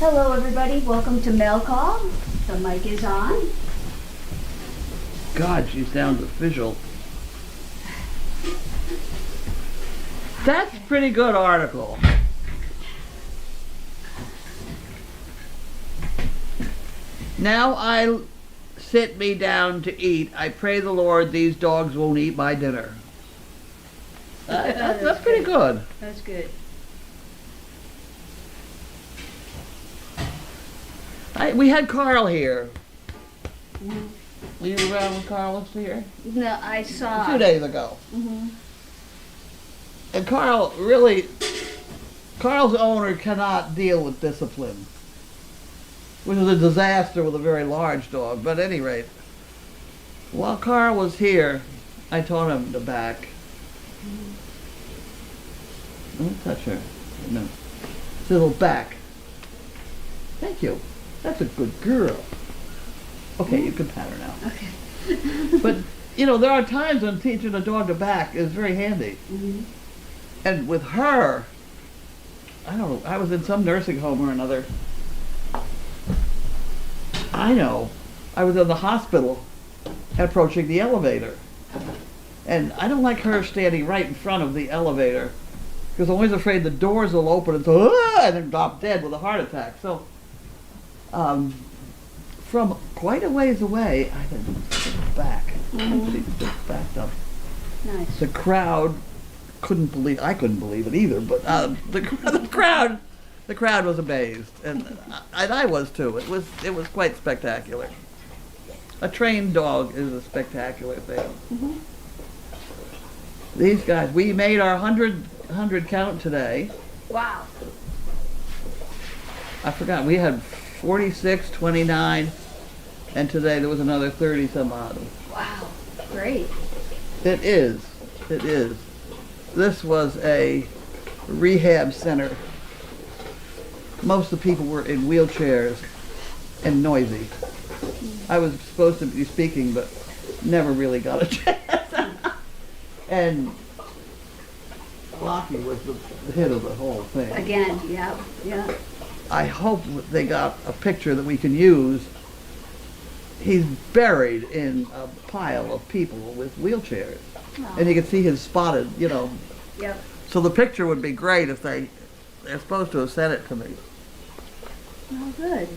Hello everybody, welcome to Mail Call. The mic is on. God, she sounds official. That's a pretty good article. Now I sit me down to eat. I pray the Lord these dogs won't eat my dinner. That's pretty good. That's good. We had Carl here. Were you around when Carl was here? No, I saw. 2 days ago. Mm-hmm. And Carl's owner cannot deal with discipline, which is a disaster with a very large dog. But at any rate, while Carl was here, I taught him to back. Don't touch her. No. It's a little back. Thank you. That's a good girl. Okay, you can pat her now. Okay. But, you know, there are times when teaching a dog to back is very handy. Mm-hmm. And with her, I don't know, I was in some nursing home or another. I know, I was in the hospital approaching the elevator. And I don't like her standing right in front of the elevator because I'm always afraid the doors will open and so, and then drop dead with a heart attack. So, from quite a ways away, I had to back. Mm-hmm. She just backed up. Nice. The crowd I couldn't believe it either, but the crowd was amazed, and I was too. It was quite spectacular. A trained dog is a spectacular thing. Mm-hmm. These guys, we made our 100 count today. Wow. I forgot, we had 46, 29, and today there was another 30 some odd. Wow. Great. It is. This was a rehab center. Most of the people were in wheelchairs and noisy. I was supposed to be speaking, but never really got a chance. And Lockie was the hit of the whole thing. Again, yeah. I hope they got a picture that we can use. He's buried in a pile of people with wheelchairs. Oh. And you can see his spotted, you know. Yep. So the picture would be great if they're supposed to have sent it to me. Oh, good.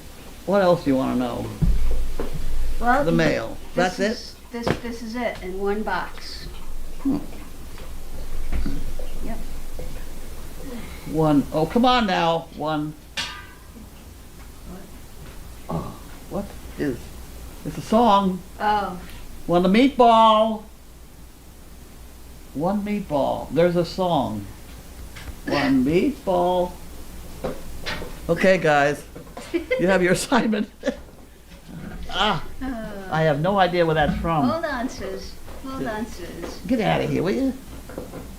What else do you want to know? Well, The mail. That's it? This is it in one box. Yep. One. Oh, come on now. One. Oh, what is? It's a song. Oh. One meatball. One meatball. There's a song. One meatball. Okay, guys. You have your assignment. I have no idea where that's from. Hold on, Sis. Hold on, Sis. Get out of here, will you?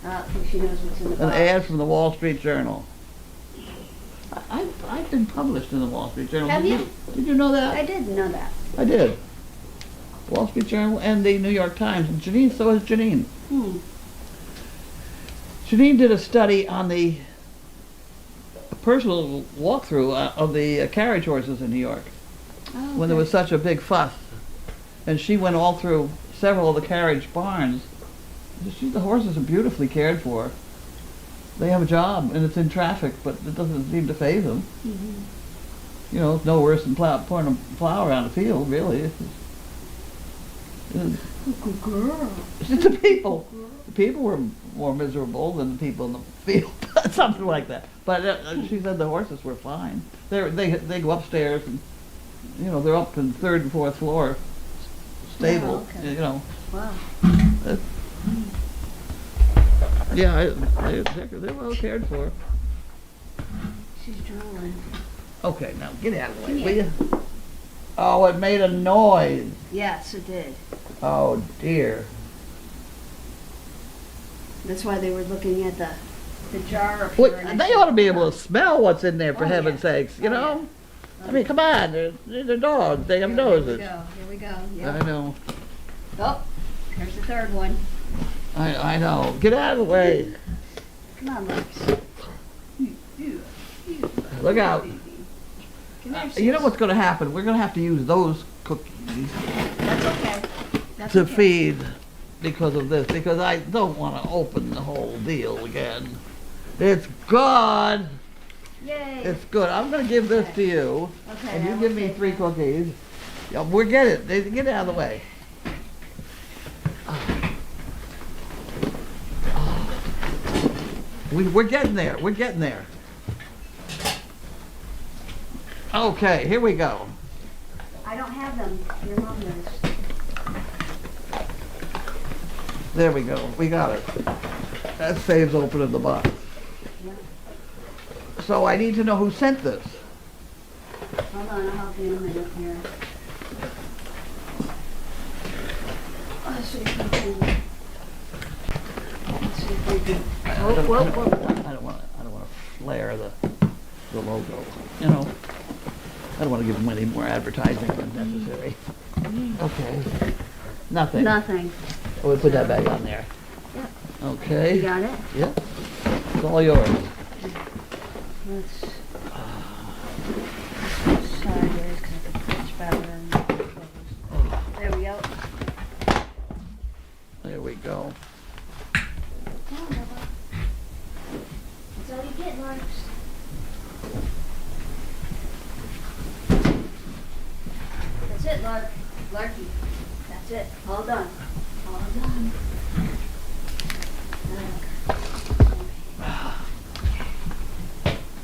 I think she knows what's in the box. An ad from the Wall Street Journal. I've been published in the Wall Street Journal. Have you? Did you know that? I didn't know that. I did. Wall Street Journal and the New York Times. And Janine, so is Janine. Janine did a study on the personal walkthrough of the carriage horses in New York when there was such a big fuss. And she went all through several of the carriage barns. The horses are beautifully cared for. They have a job and it's in traffic, but it doesn't seem to faze them. You know, it's no worse than pouring a plow around a field, really. Good girl. The people were more miserable than the people in the field, something like that. But she said the horses were fine. They go upstairs and, you know, they're up in third and fourth floor stable. Oh, okay. You know. Wow. Yeah, they're well cared for. She's drooling. Okay, now get out of the way, Yeah. will you? Oh, it made a noise. Yes, it did. Oh dear. That's why they were looking at the jar up Well, here. they ought to be able to smell what's in there, for Oh, heaven's yeah. sakes, you Oh, know? yeah. I mean, come on, they're dogs, they have noses. Here we go. I Yep. know. Oh, here's the third one. I know. Get out of the way. Come on, Lex. Look out. Come here, You know sis. what's gonna happen? We're gonna have to use those cookies That's okay. That's to okay. feed because of this, because I don't wanna open the whole deal again. It's good. Yay. It's good. I'm gonna give this to you, Okay, and you I give will me take 3 that. cookies. Yeah, we're getting it. Get it out of the way. We're getting there. We're getting there. Okay, here we go. I don't have them. Your mom does. There we go. We got it. That saves opening the box. Yeah. So I need to know who sent this. Hold on, I'll help you in a minute here. Let's see if we can. Let's see if we can. I don't want to flare the logo. You know, I don't want to give them any more advertising than necessary. Okay. Nothing. Nothing. Oh, we put that back on there. Yep. Okay. You got it? Yep. It's all yours. Let's switch sideways because I can pitch better. There we go. There we go. Come on, Bubba. That's all you get, Larks. That's it, Larky. That's it. All done. All done.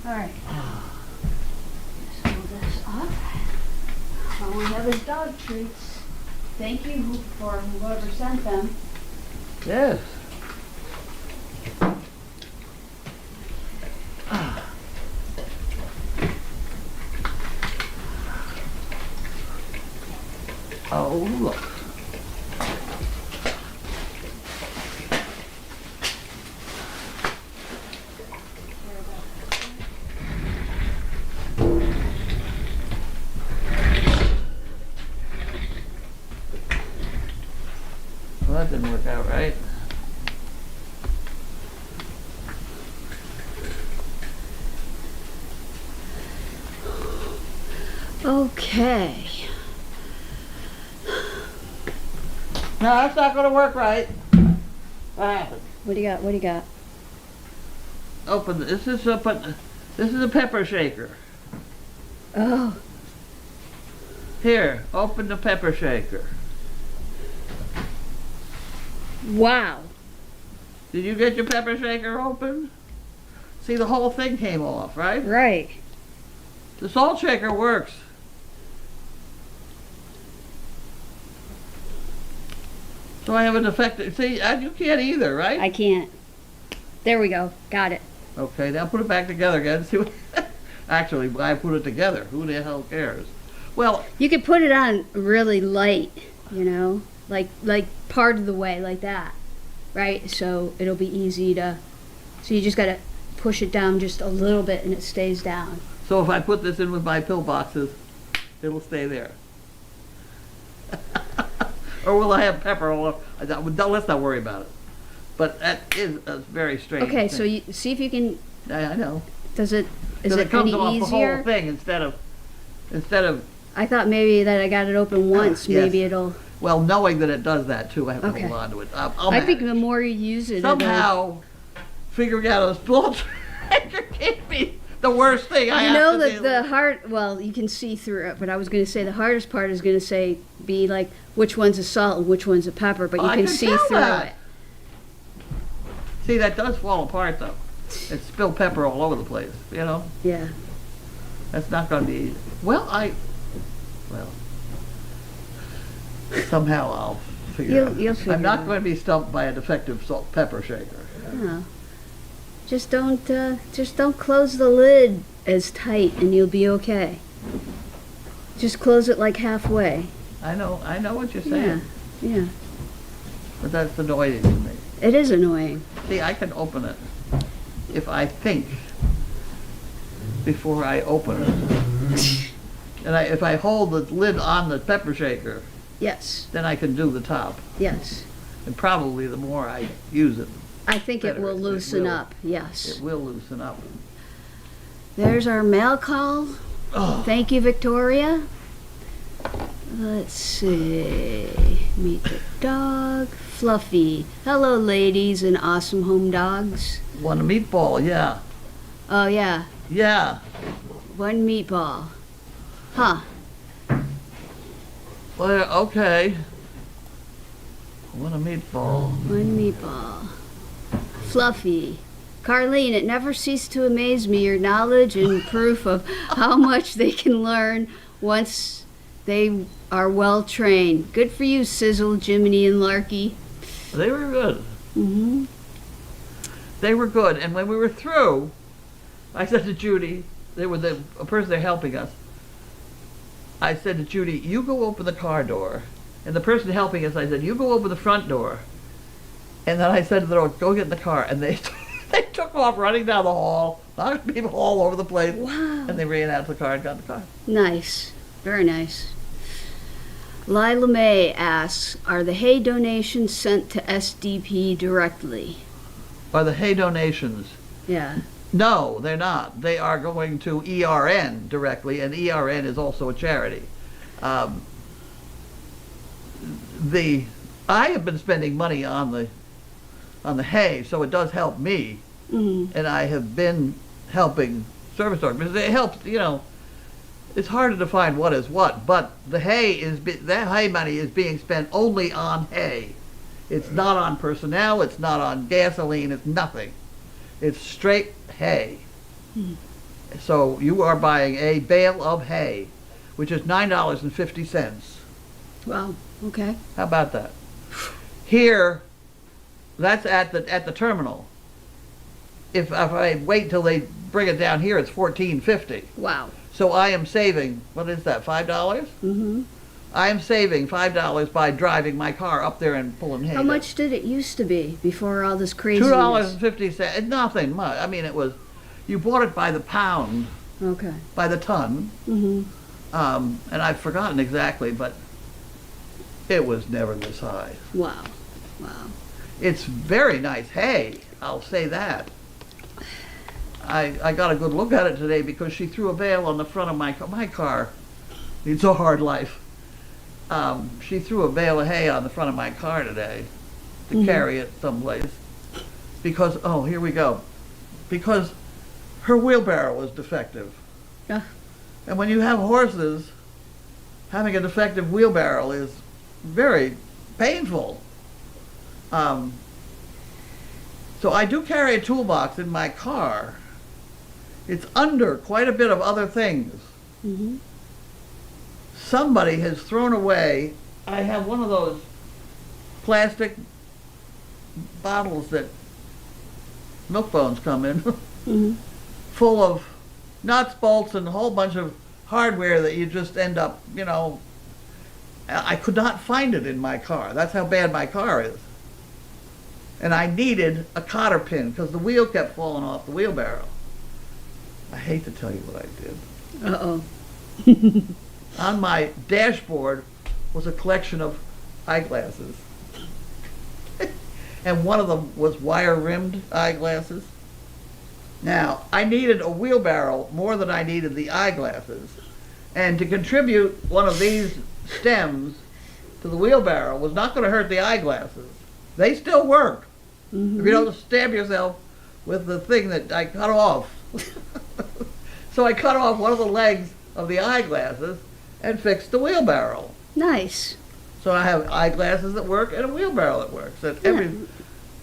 All right. Just hold this up. All we have is dog treats. Thank you for whoever sent them. Yes. Oh, look. Well, that didn't work out right. Okay. No, that's not going to work right. What happened? What do you got? What do you got? Open. This is a pepper shaker. Oh. Here, open the pepper shaker. Wow. Did you get your pepper shaker open? See, the whole thing came off, right? Right. The salt shaker works. So I have a defective. See, you can't either, right? I can't. There we go. Got it. Okay, now put it back together again. See what? Actually, I put it together. Who the hell cares? Well, You could put it on really light, you know, like part of the way, like that, right? So it'll be easy to. So you just gotta push it down just a little bit, and it stays down. so if I put this in with my pill boxes, it'll stay there. Or will I have pepper all over? Let's not worry about it. But that is a very strange Okay, thing. so you see if you can. I know. Does it? Is Because it it comes any off the easier? whole thing instead of I thought maybe that I got it open once. yes. Maybe it'll. well, knowing that it does that too, I have to Okay. hold on to it. I'll I think manage. the more you use it, Somehow figuring out a salt shaker can't be the worst thing I you have know to that do. the hard. Well, you can see through it, but I was going to say the hardest part is going to be like which one's a salt and which one's a pepper, but you I can can see tell through that. it. See, that does fall apart though. It's spilled pepper all over the place, you know? Yeah. That's not going to be easy. Well, somehow I'll figure it out. You'll figure I'm it not out. going to be stumped by a defective salt pepper shaker. No. Just don't close the lid as tight, and you'll be okay. Just close it like halfway. I know what you're Yeah. saying, Yeah. but that's annoying to me. It is annoying. See, I can open it if I think before I open it. And if I hold the lid on the pepper shaker, Yes. then I can do the top. Yes. And probably the more I use it, I think it better. will loosen will. up. Yes. It will loosen up. There's our mail call Oh, Thank you, Victoria. Let's see. Meet the dog. Fluffy. Hello, ladies and awesome home dogs. want a meatball? Yeah. Oh, yeah. Yeah. One meatball. Huh. Well, okay. Want a meatball? One meatball. Fluffy. Carlene, it never ceases to amaze me your knowledge and proof of how much they can learn once they are well trained. Good for you, Sizzle, Jiminy, and Larky. They were good. Mm-hmm. They were good. And when we were through, I said to Judy, they were the a person they're helping us. I said to Judy, you go open the car door. And the person helping us, I said, you go open the front door. And then I said to the dog, go get in the car. And they they took off running down the hall, knocking people all over the place. Wow. And they ran out to the car and got in the car. Nice. Very nice. Lila May asks, are the hay donations sent to SDP directly? Are the hay donations? Yeah. No, they're not. They are going to ERN directly, and ERN is also a charity. I have been spending money on the hay, so it does help me, Mm-hmm. and I have been helping service dogs because it helps. You know, it's hard to define what is what, but the hay that hay money is being spent only on hay. It's not on personnel. It's not on gasoline. It's nothing. It's straight hay. Hmm. So you are buying a bale of hay, which is $9.50. Wow. Okay. How about that? Here, that's at the terminal. If I wait till they bring it down here, it's $14.50. Wow. So I am saving, what is that, $5? Mm-hmm. I am saving $5 by driving my car up there and pulling hay. How much did it used to be before all this craziness? $2.50. It's nothing much. I mean, it was, you bought it by the pound, Okay. by the ton. Mm-hmm. And I've forgotten exactly, but it was never this high. Wow. Wow. It's very nice hay, I'll say that. I got a good look at it today because she threw a bale on the front of my car. My car needs a hard life. She threw a bale of hay on the front of my car today to carry it someplace because, oh, here we go. Because her wheelbarrow was defective. Yeah. And when you have horses, having a defective wheelbarrow is very painful. So I do carry a toolbox in my car. It's under quite a bit of other things. Mm-hmm. Somebody has thrown away, I have one of those plastic bottles that milk bones come in, Mm-hmm. full of nuts, bolts, and a whole bunch of hardware that you just end up, you know, I could not find it in my car. That's how bad my car is. And I needed a cotter pin because the wheel kept falling off the wheelbarrow. I hate to tell you what I did. Uh-oh. On my dashboard was a collection of eyeglasses. And one of them was wire-rimmed eyeglasses. Now, I needed a wheelbarrow more than I needed the eyeglasses. And to contribute one of these stems to the wheelbarrow was not going to hurt the eyeglasses. They still work. Mm-hmm. If you don't stab yourself with the thing that I cut off. So I cut off one of the legs of the eyeglasses and fixed the wheelbarrow. Nice. So I have eyeglasses that work and a wheelbarrow that works. And Yeah.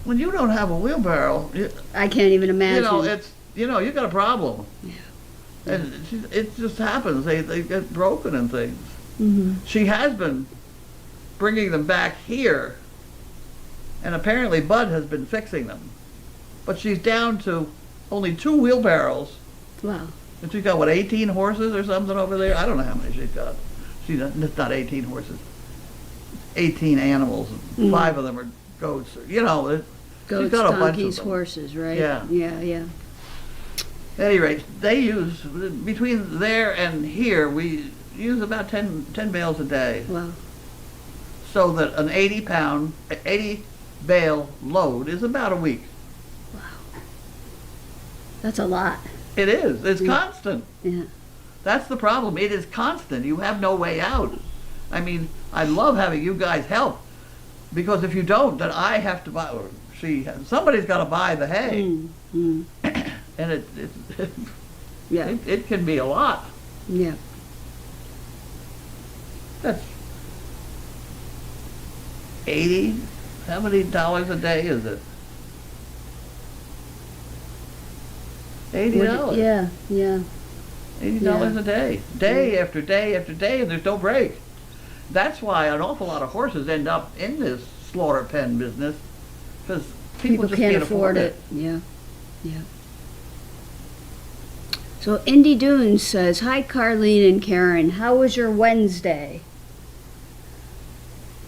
when you don't have a wheelbarrow, I can't even imagine. you got a problem. Yeah. And it just happens. They get broken and things. Mm-hmm. She has been bringing them back here, and apparently Bud has been fixing them. But she's down to only 2 wheelbarrows. Wow. And she's got, what, 18 horses or something over there? I don't know how many she's got. It's not 18 horses. 18 animals. 5 of them are goats. You know, Goats, she's got a bunch of donkeys, them. horses, right? Yeah. Yeah, yeah. At any rate, they use, between there and here, we use about 10 bales a day. Wow. So that an 80 bale load is about a week. That's a lot. It is. It's constant. Yeah. That's the problem. It is constant. You have no way out. I mean, I love having you guys help, because if you don't, then I have to buy, or somebody's got to buy the hay. Mm. And Yeah. it can be a lot. Yeah. That's 80, how many dollars a day is it? $80. Yeah. Yeah. $80 Yeah. a day. Day after day after day, and there's no break. That's why an awful lot of horses end up in this slaughter pen business, because people just can't afford it. Yeah. Yeah. So Indy Dunes says, "Hi Carlene and Karen, how was your Wednesday?"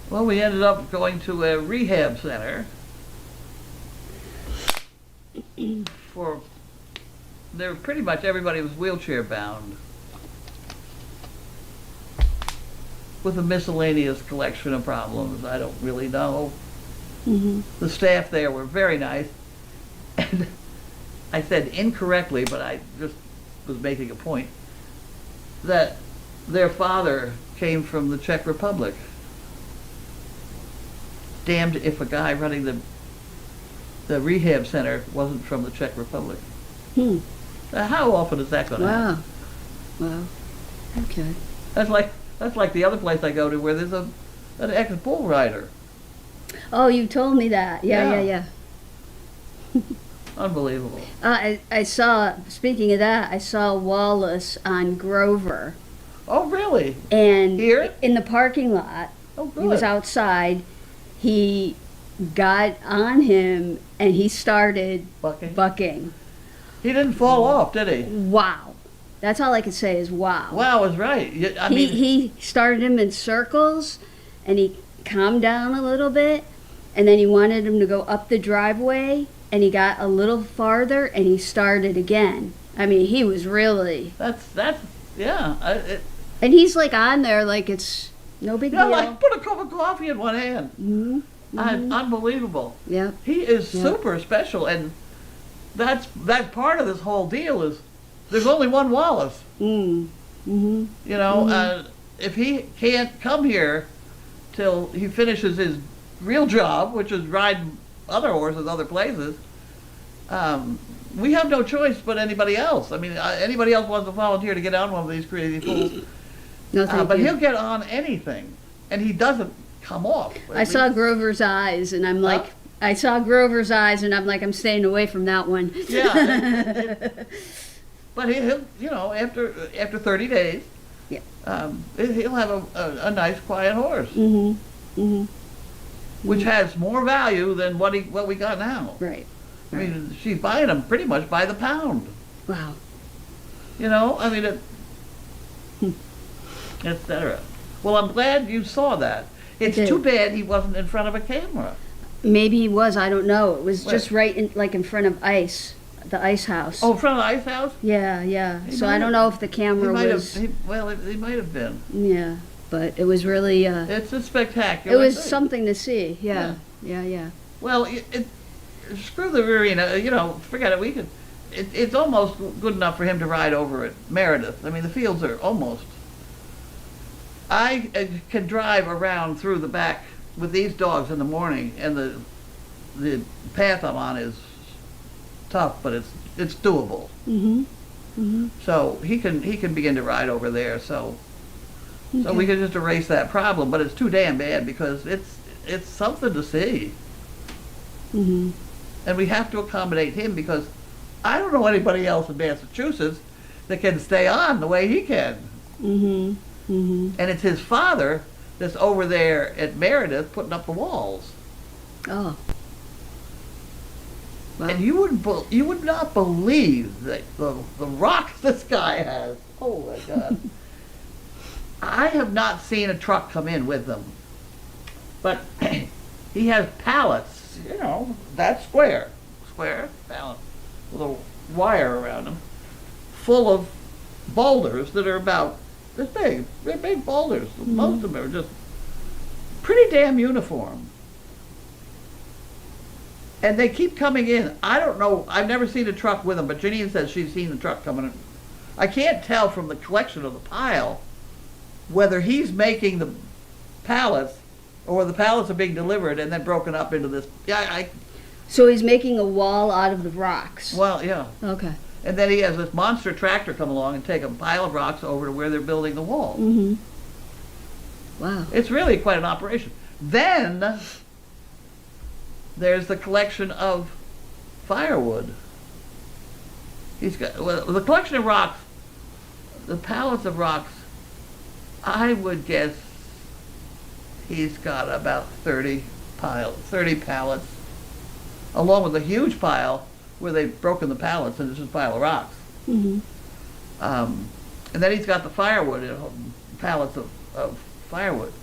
Well, we ended up going to a rehab center for, there pretty much everybody was wheelchair bound, with a miscellaneous collection of problems. I don't really know. Mm-hmm. The staff there were very nice, and I said incorrectly, but I just was making a point, that their father came from the Czech Republic. Damned if a guy running the rehab center wasn't from the Czech Republic. Hmm. How often is that going to happen? Wow. Wow. Okay. That's like the other place I go to where there's an ex-bull rider. Oh, you told me that. Yeah. Yeah. Unbelievable. I saw, speaking of that, I saw Wallace on Grover. Oh, really? And Here? in the parking lot, Oh, good. he was outside. He got on him and he started bucking. He didn't fall off, did he? Wow. That's all I can say is wow. Wow is right. He started him in circles and he calmed down a little bit, and then he wanted him to go up the driveway, and he got a little farther and he started again. I mean, he was really... Yeah. And he's like on there like it's no big deal. Like put a cup of coffee in one hand. Mm-hmm. Unbelievable. Yeah. He is super special, and that's part of this whole deal is there's only one Wallace. Mm-hmm. You know, if he can't come here till he finishes his real job, which is riding other horses other places, we have no choice but anybody else. I mean, anybody else wants to volunteer to get on one of these crazy fools. No, thank but you. he'll get on anything, and he doesn't come off. I saw Grover's eyes, and I'm like, I'm staying away from that one. Yeah. But he'll, you know, after 30 days, yeah, he'll have a nice, quiet horse, which has more value than what we got now. Right. I mean, she's buying them pretty much by the pound. Wow. You know, I mean, etc. Well, I'm glad you saw that. It's too bad he wasn't in front of a camera. Maybe he was. I don't know. It was just right in front of the ice house. Oh, in front of the ice house? Yeah. So I don't know if the camera was. He might have been. Yeah, but it was really. It's a spectacular. It was thing. something to see. Yeah. Well, screw the arena. You know, forget it. It's almost good enough for him to ride over at Meredith. I mean, the fields are almost. I can drive around through the back with these dogs in the morning, and the path I'm on is tough, but it's doable. So he can begin to ride over there. So we can just erase that problem. But it's too damn bad because it's something to see. And we have to accommodate him because I don't know anybody else in Massachusetts that can stay on the way he can. And it's his father that's over there at Meredith putting up the walls. Oh. Wow. And you would not believe that the rocks this guy has. Oh my God. I have not seen a truck come in with them. But he has pallets, you know, that square pallet with a wire around them, full of boulders that are about this big. They're big boulders. Most of them are just pretty damn uniform. And they keep coming in. I don't know. I've never seen a truck with them, but Janine says she's seen the truck coming in. I can't tell from the collection of the pile whether he's making the pallets or the pallets are being delivered and then broken up into this. Yeah, So he's making a wall out of the rocks. well, yeah. Okay. And then he has this monster tractor come along and take a pile of rocks over to where they're building the wall. Mm-hmm. Wow. It's really quite an operation. Then there's the collection of firewood. He's got, well, the collection of rocks, the pallets of rocks, I would guess he's got about 30 pallets, along with a huge pile where they've broken the pallets and it's just a pile of rocks. Mm-hmm. And then he's got the firewood, pallets of firewood.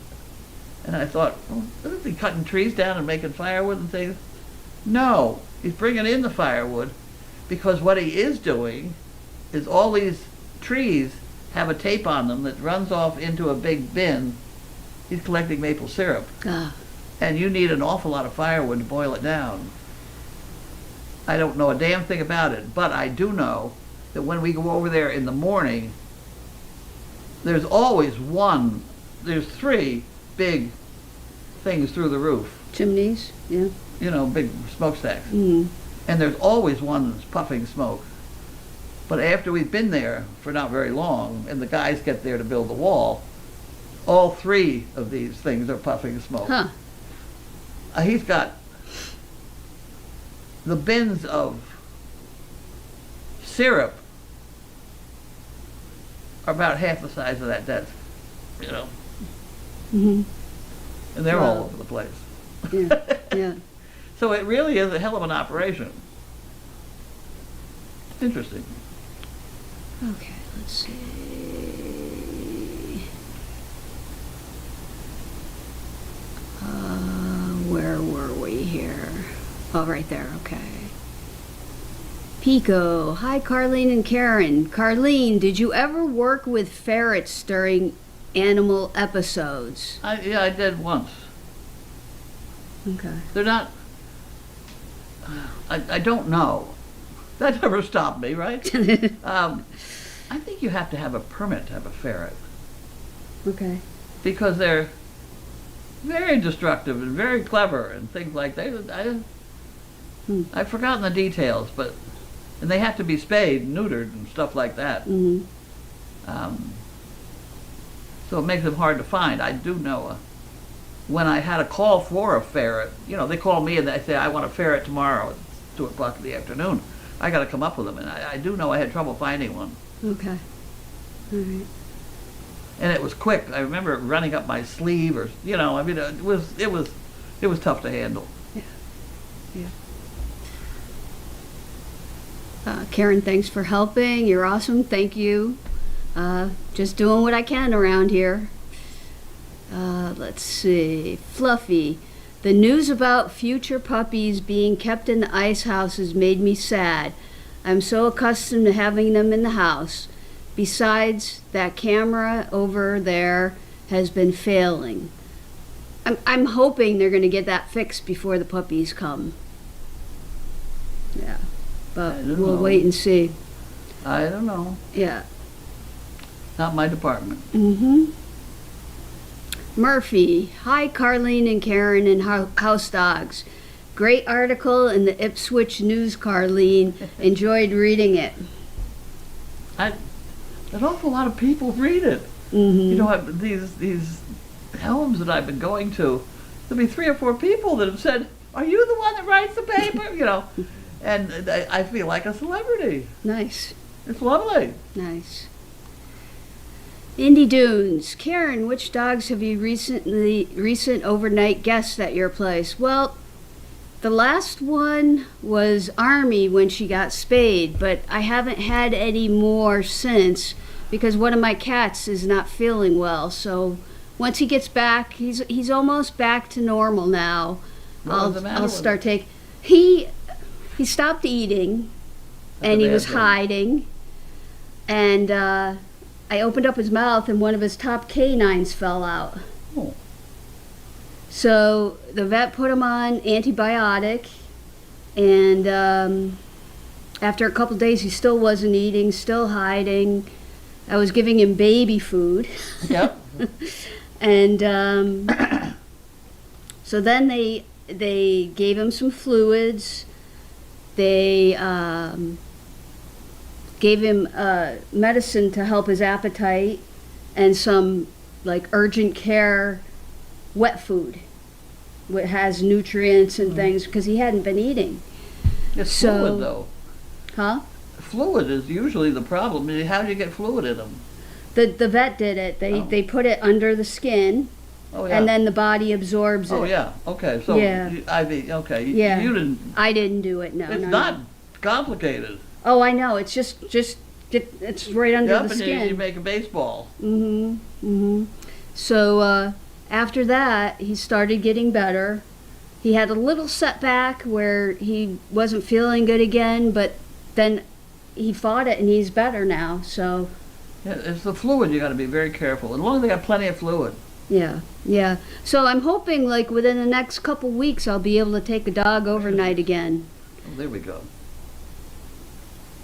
And I thought, well, isn't he cutting trees down and making firewood and things? No, he's bringing in the firewood because what he is doing is all these trees have a tape on them that runs off into a big bin. He's collecting maple syrup. Ah. And you need an awful lot of firewood to boil it down. I don't know a damn thing about it, but I do know that when we go over there in the morning, there's three big things through the roof. Chimneys. Yeah. You know, big smokestacks. Mm-hmm. And there's always one that's puffing smoke. But after we've been there for not very long, and the guys get there to build the wall, all three of these things are puffing smoke. Huh. He's got the bins of syrup are about half the size of that desk, you know, Mm-hmm. and they're Wow. all over the place. Yeah. Yeah. So it really is a hell of an operation. Interesting. Okay, let's see. Where were we here? Oh, right there, okay. Pico. Hi, Carlene and Karen. Carlene, did you ever work with ferrets during animal episodes? Yeah, I did once. Okay. They're not, I don't know. That never stopped me, right? I think you have to have a permit to have a ferret Okay. because they're very destructive and very clever and things like that. I've forgotten the details, and they have to be spayed and neutered and stuff like that. Mm-hmm. So it makes them hard to find. I do know when I had a call for a ferret, you know, they call me and they say, I want a ferret tomorrow at 2 o'clock in the afternoon. I got to come up with them, and I do know I had trouble finding one. Okay. All right. And it was quick. I remember it running up my sleeve, or you know, I mean, it was tough to handle. Yeah. Karen, thanks for helping. You're awesome. Thank you. Just doing what I can around here. Let's see. Fluffy. The news about future puppies being kept in the ice houses made me sad. I'm so accustomed to having them in the house. Besides, that camera over there has been failing. I'm hoping they're going to get that fixed before the puppies come. Yeah, but we'll wait and see. I don't know. Yeah. Not my department. Mm-hmm. Murphy. Hi, Carlene and Karen and House Dogs. Great article in the Ipswich News, Carlene. Enjoyed reading it. An awful lot of people read it. Mm-hmm. You know, these homes that I've been going to, there'll be 3 or 4 people that have said, "Are you the one that writes the paper?" You know, and I feel like a celebrity. Nice. It's lovely. Nice. Indy Dunes. Karen, which dogs have you recent overnight guests at your place? Well, the last one was Army when she got spayed, but I haven't had any more since because one of my cats is not feeling well. So once he gets back, he's almost back to normal now. I'll start taking. He stopped eating, and he was hiding, and I opened up his mouth and one of his top canines fell out. Oh. So the vet put him on antibiotic, and after a couple days, he still wasn't eating, still hiding. I was giving him baby food. Yep. And so then they gave him some fluids. They gave him medicine to help his appetite and some like urgent care wet food. It has nutrients and things because he hadn't been eating. It's So- fluid, though. Huh? Fluid is usually the problem. I mean, how do you get fluid in them? The vet did it. They put it under the skin, Oh, yeah. and then the body absorbs it. Oh, yeah. Okay. So, Yeah. okay. Yeah. You didn't. I didn't do it. No, It's no. not No. complicated. Oh, I know. It's just it's right under Yep, the and you skin. make a baseball. So after that, he started getting better. He had a little setback where he wasn't feeling good again, but then he fought it and he's better now. So Yeah, it's the fluid you got to be very careful. As long as they got plenty of fluid. yeah. So I'm hoping like within the next couple weeks I'll be able to take a dog overnight again. Oh, there we go.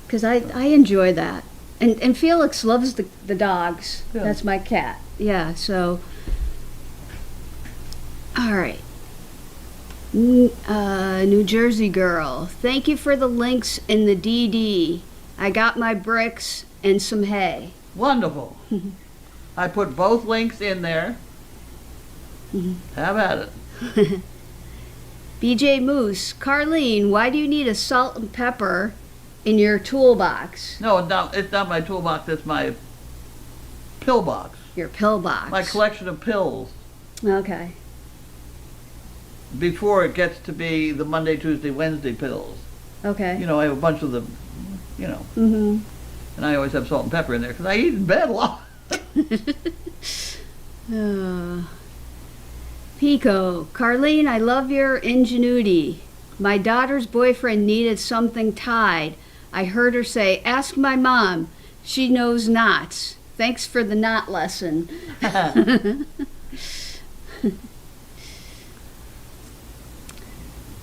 Because I enjoy that. And Felix loves the dogs. Yeah. That's my cat. Yeah, so. All right. New Jersey girl. Thank you for the links in the DD. I got my bricks and some hay. Wonderful. I put both links in there. Have at it. BJ Moose. Carlene, why do you need a salt and pepper in your toolbox? No, it's not my toolbox. It's my pill box. Your pill box. My collection of pills. Okay. Before it gets to be the Monday, Tuesday, Wednesday pills. Okay. You know, I have a bunch of them, you know. Mm-hmm. And I always have salt and pepper in there because I eat in bed a lot. Pico. Carlene, I love your ingenuity. My daughter's boyfriend needed something tied. I heard her say, ask my mom. She knows knots. Thanks for the knot lesson.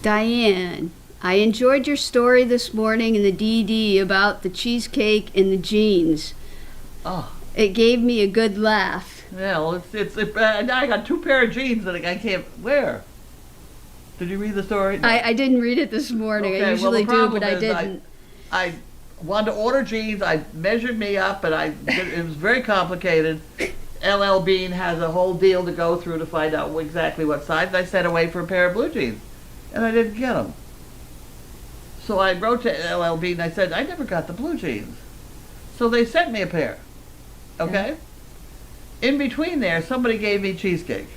Diane, I enjoyed your story this morning in the DD about the cheesecake and the jeans. Oh, It gave me a good laugh. well, I got two pair of jeans that I can't wear. Did you read the story? No. I didn't read it this morning. Okay, I usually well, the do, but problem I is didn't. I wanted to order jeans. I measured me up, and it was very complicated. LL Bean has a whole deal to go through to find out exactly what size. And I sent away for a pair of blue jeans, and I didn't get them. So I wrote to LL Bean and I said, I never got the blue jeans. So they sent me a pair. Okay? In between there, somebody gave me cheesecake.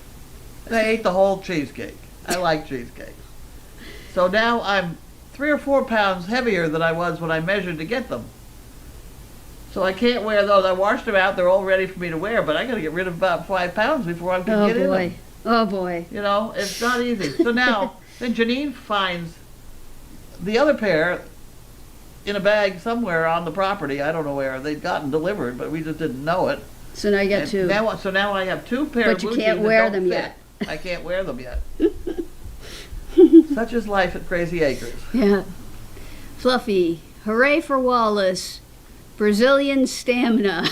And I ate the whole cheesecake. I like cheesecake. So now I'm 3 or 4 pounds heavier than I was when I measured to get them. So I can't wear those. I washed them out. They're all ready for me to wear, but I got to get rid of about 5 pounds before I can Oh get in boy. them. Oh boy. You know, it's not easy. So now, then Janine finds the other pair in a bag somewhere on the property. I don't know where. They'd gotten delivered, but we just didn't know it. So now you got And two. so now I have 2 pairs But of you blue can't jeans that wear don't them fit. yet. I can't wear them yet. Such is life at Crazy Acres. Yeah. Fluffy. Hooray for Wallace. Brazilian stamina.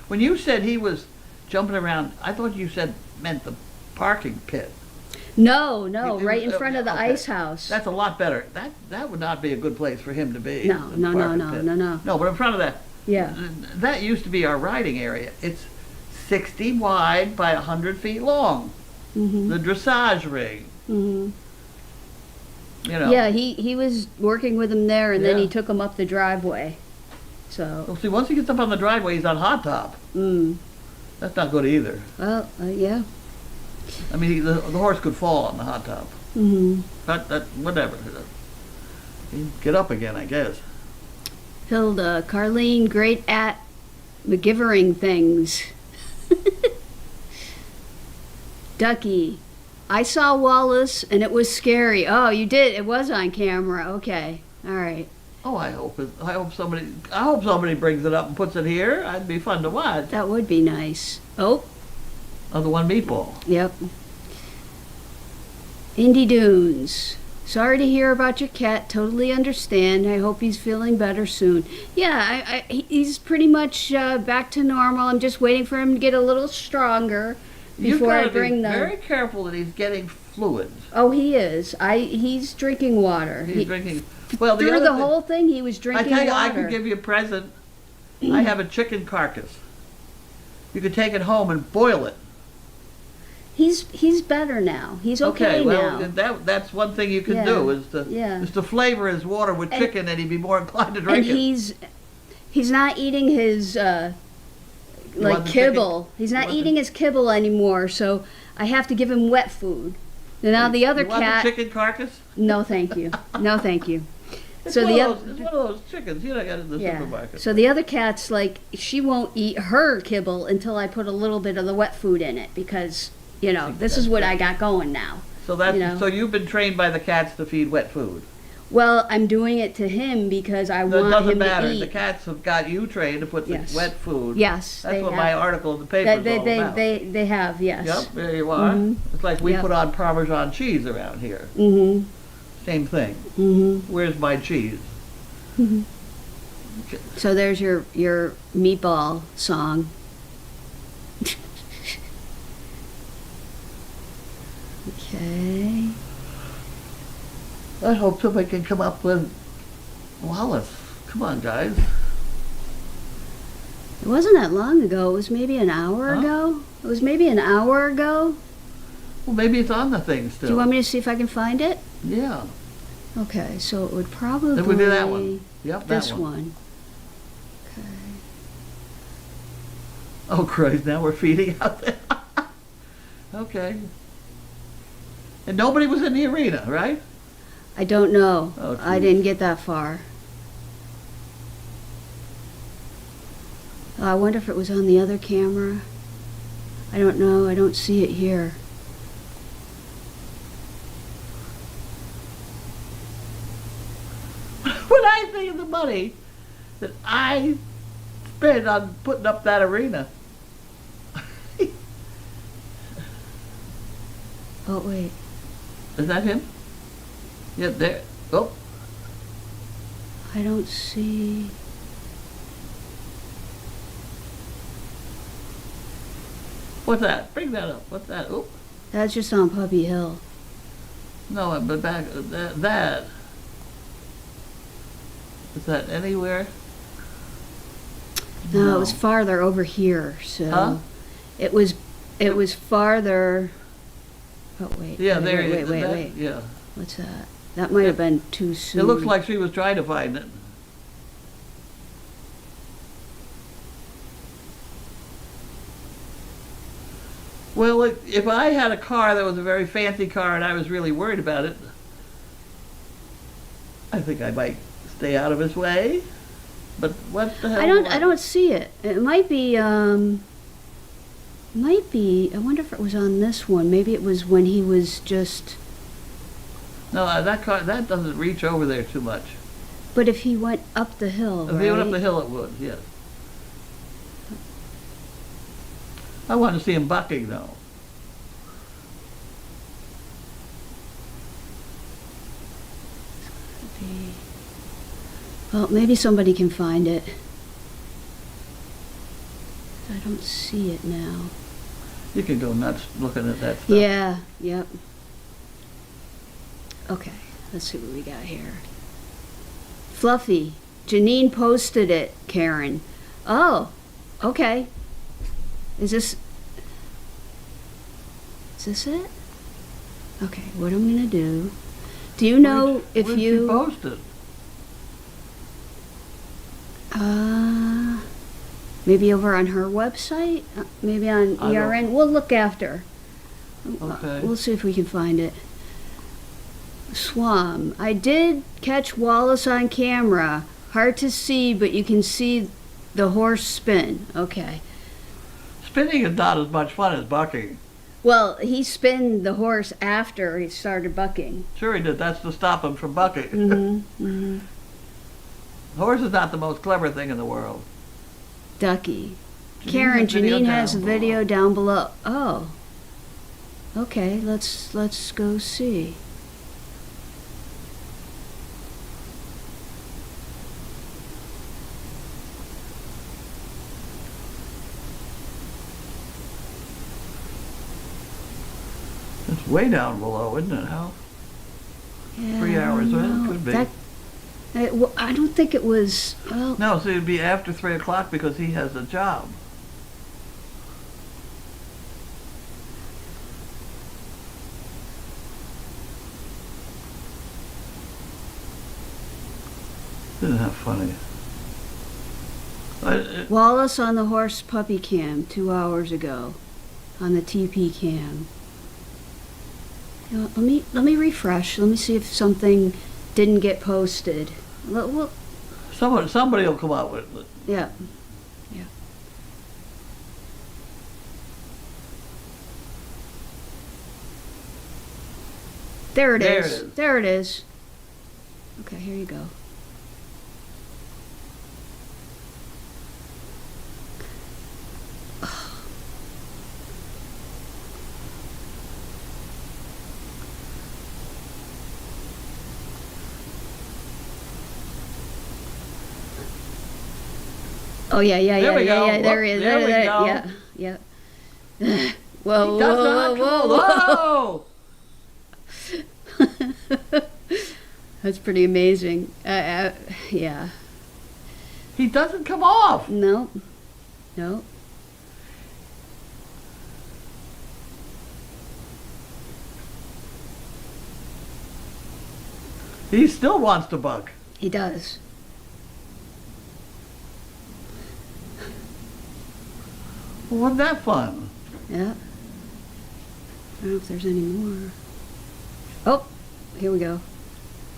When you said he was jumping around, I thought you said meant the parking pit. No, It- right in front of the okay. ice house. That's a lot better. That would not be a good place for him to be. No, the no, no, parking no, pit. no, no. No, but in front of that, Yeah. that used to be our riding area. It's 60 wide by 100 feet long. Mhm. The dressage ring, Mhm. you know. Yeah, he was working with him there, and then he Yeah. took him up the driveway. So, Well, see, once he gets up on the driveway, he's on hot top. That's not good either. well, yeah. I mean, the horse could fall on the hot top. Mhm. But whatever. He'd get up again, I guess. Hilda, Carlene, great at McGivering things. Ducky, I saw Wallace and it was scary. Oh, you did? It was on camera. Okay. All right. Oh, I hope somebody brings it up and puts it here. It'd be fun to watch. That would be nice. Oh, Oh, the one meatball. yep. Indy Dunes. Sorry to hear about your cat. Totally understand. I hope he's feeling better soon. Yeah, he's pretty much back to normal. I'm just waiting for him to get a little stronger before I bring be the. very careful that he's getting fluids. Oh, he is. He's drinking water. He's drinking. Well, through the whole thing, he was drinking I tell you, water. I could give you a present. I have a chicken carcass. You could take it home and boil it. He's better now. He's okay well, now. that's one thing you can do is to flavor his water with chicken, and he'd be more inclined to drink it. And he's not eating his like kibble. He's not eating his kibble anymore, so I have to give him wet food. Now the other cat. Want the chicken carcass? No, thank you. No, thank you. It's So one the of other. those, it's one of those chickens you don't get in the supermarket. So the other cat's like she won't eat her kibble until I put a little bit of the wet food in it because. This is what I got going now. So so you've been trained by the cats to feed wet food. Well, I'm doing it to him because I want him to eat. It doesn't matter. The cats have got you trained to put the wet food. Yes, that's what my article in the paper is all about. They have, yes. Yep, there you are. Mm-hmm. It's like we put on Parmesan cheese around here. Mm-hmm. Same thing. Mm-hmm. Where's my cheese? Mm-hmm. Okay. So there's your meatball song. Okay. I hope somebody can come up with Wallace. Come on, guys. It wasn't that long ago. It was maybe an hour ago. It was maybe an hour ago. Well, maybe it's on the thing still. Do you want me to see if I can find it? Yeah. Okay, so it would probably then we do that one. Yep, this one. Okay. Oh, Christ, now we're feeding out there. Okay. And nobody was in the arena, right? I don't know. Oh, I didn't get that far. I wonder if it was on the other camera. I don't know. I don't see it here. When I think of the money that I spent on putting up that arena. Oh, wait. Is that him? Yeah, there. Oh. I don't see. What's that? Bring that up. What's that? Oh. That's just on Puppy Hill. No, but back that. Is that anywhere? No, it was farther over here. So it was farther. Oh wait. Yeah, wait. Yeah. What's that? That might have been too soon. It looks like she was trying to find it. Well, if I had a car that was a very fancy car and I was really worried about it, I think I might stay out of his way. But what the hell? I don't see it. It might be. I wonder if it was on this one. Maybe it was when he was just. No, that car doesn't reach over there too much. But if he went up the hill, If he went up the hill, it would. Yes. I want to see him bucking though. Well, maybe somebody can find it. I don't see it now. You can go nuts looking at that stuff. Yeah, yep. Okay, let's see what we got here. Fluffy. Janine posted it, Karen. Oh, okay. Is this it? Okay, what I'm gonna do. Do you know if Where'd you she post it? Maybe over on her website? Maybe on ERN? We'll look after. Okay. We'll see if we can find it. Swam. I did catch Wallace on camera. Hard to see, but you can see the horse spin. Okay. Spinning is not as much fun as bucking. Well, he spun the horse after he started bucking. Sure he did. That's to stop him from bucking. Mm-hmm. Mm-hmm. The horse is not the most clever thing in the world. Ducky. Karen, Janine has a video down below. Oh. Okay, let's go see. way down below, isn't it? How? Yeah, 3 hours, well, it could be. I don't think it was, well, No, so it'd be after 3 o'clock because he has a job. Isn't that funny? Wallace on the horse puppy cam 2 hours ago on the TP cam. You know, let me refresh. Let me see if something didn't get posted. Well, Somebody will come out with it. yeah. Yeah. There it is. There it is. Okay, here you go. Oh yeah, yeah, There yeah, we yeah, go. yeah. There he is. There we go. Yeah, yeah. Whoa, He does whoa, not whoa, whoa! whoa. That's pretty amazing. Yeah. He doesn't come off. No. No. He still wants to buck. He does. Well, wasn't that fun? Yeah. I don't know if there's any more. Oh, here we go.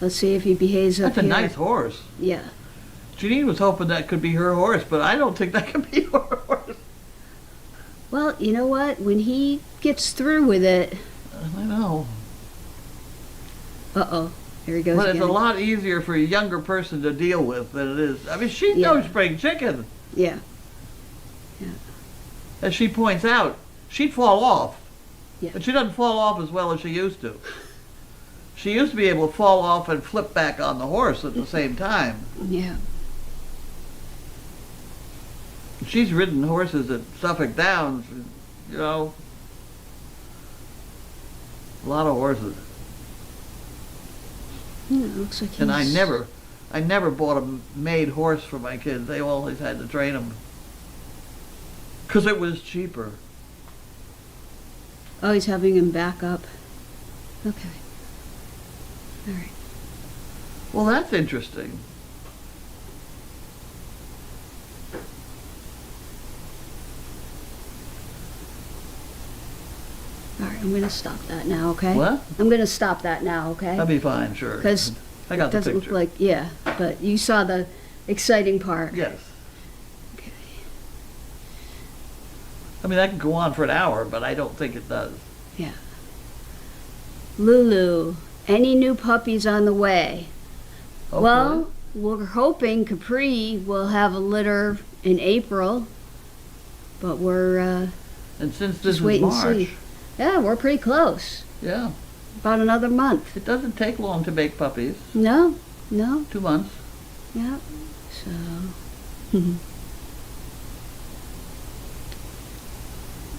Let's see if he behaves up That's a here. nice horse. Yeah. Janine was hoping that could be her horse, but I don't think that could be her horse. Well, you know what? When he gets through with it. I know. Uh-oh. Here he goes But again. it's a lot easier for a younger person to deal with than it is. I mean, she Yeah. knows spring chicken. Yeah. As she points out, she'd fall off. Yeah. But she doesn't fall off as well as she used to. She used to be able to fall off and flip back on the horse at the same time. Yeah. She's ridden horses at Suffolk Downs, you know. A lot of horses. Yeah, it looks like he's... And I never bought a made horse for my kids. They always had to train them. Because it was cheaper. Oh, he's having him back up. Okay. All right. Well, that's interesting. All right, I'm going to stop that now, okay? What? I'm going to stop that now, okay? That'd be fine, sure. Because I it got the doesn't look picture. like, yeah, but you saw the exciting part. Yes. Okay. I mean, that could go on for an hour, but I don't think it does. Yeah. Lulu, any new puppies on the way? Hopefully. Well, we're hoping Capri will have a litter in April, but we're and since this just is wait and March, see. Yeah, we're pretty close. yeah, About another month. it doesn't take long to make puppies. No, no, 2 months. yeah. So,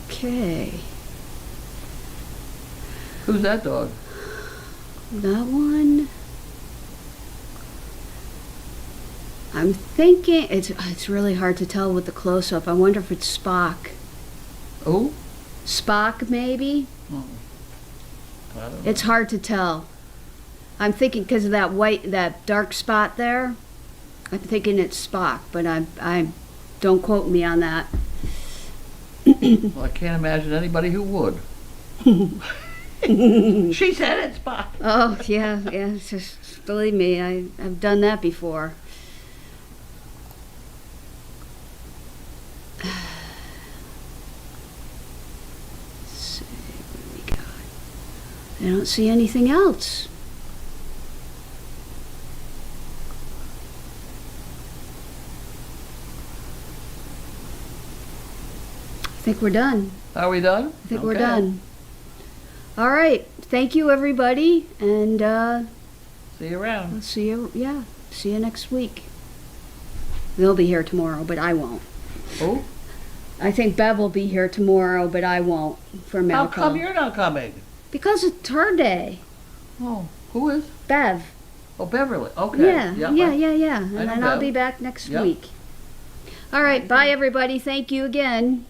okay. Who's that dog? That one. I'm thinking it's really hard to tell with the close up. I wonder if it's Spock. Oh? Spock maybe? Oh. I don't know. It's hard to tell. I'm thinking because of that dark spot there. I'm thinking it's Spock, but I don't quote me on that. Well, I can't imagine anybody who would. She said it's Spock. Oh yeah, yeah. Just believe me, I've done that before. Let's see what we got. I don't see anything else. I think we're done. Are we done? I think we're done. All right. Thank you, everybody, and See you around. I'll see you. Yeah, see you next week. They'll be here tomorrow, but I won't. Oh? I think Bev will be here tomorrow, but I won't for How Malcolm. come you're not coming? Because it's her day. Oh, who is? Bev. Oh, Beverly. Okay. Yeah, Yep, yeah. And know then I'll Bev. be back next Yep. week. All right, bye everybody. Thank you again.